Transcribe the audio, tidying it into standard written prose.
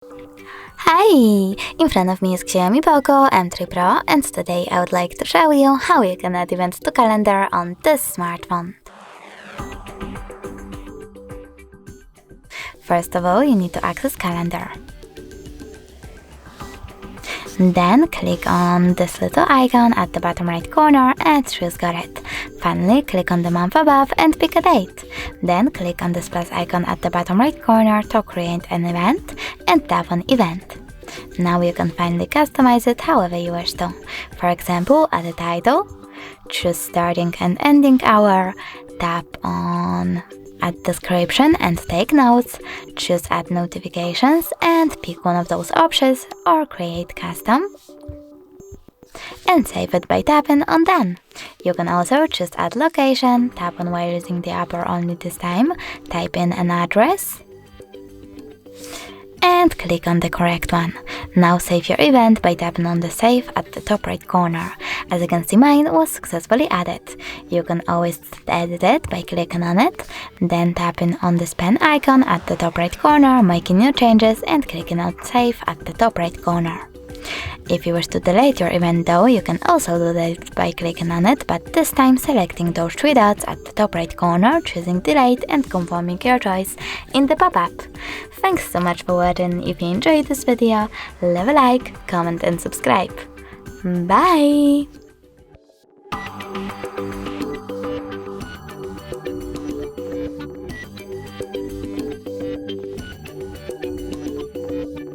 Hi! In front of me is Xiaomi POCO M3 Pro, and today I would like to show you how you can add events to calendar on this smartphone. First of all, you need to access calendar. Then click on this little icon at the bottom right corner and choose Got It. Finally, click on the month above and pick a date. Then click on this plus icon at the bottom right corner to create an event and tap on Event. Now you can finally customize it however you wish to. For example, add a title, choose starting and ending hour, tap on Add description and take notes, choose Add notifications and pick one of those options or create custom and save it by tapping on Done. You can also choose Add location, tap on while using the app or only this time, type in an address and click on the correct one. Now save your event by tapping on the Save at the top right corner. As you can see, mine was successfully added. You can always edit it by clicking on it, then tapping on this pen icon at the top right corner, making new changes and clicking on Save at the top right corner. If you wish to delete your event though, you can also do that by clicking on it, but this time selecting those three dots at the top right corner, choosing Delete and confirming your choice in the pop-up. Thanks so much for watching. If you enjoyed this video, leave a like, comment and subscribe. Bye!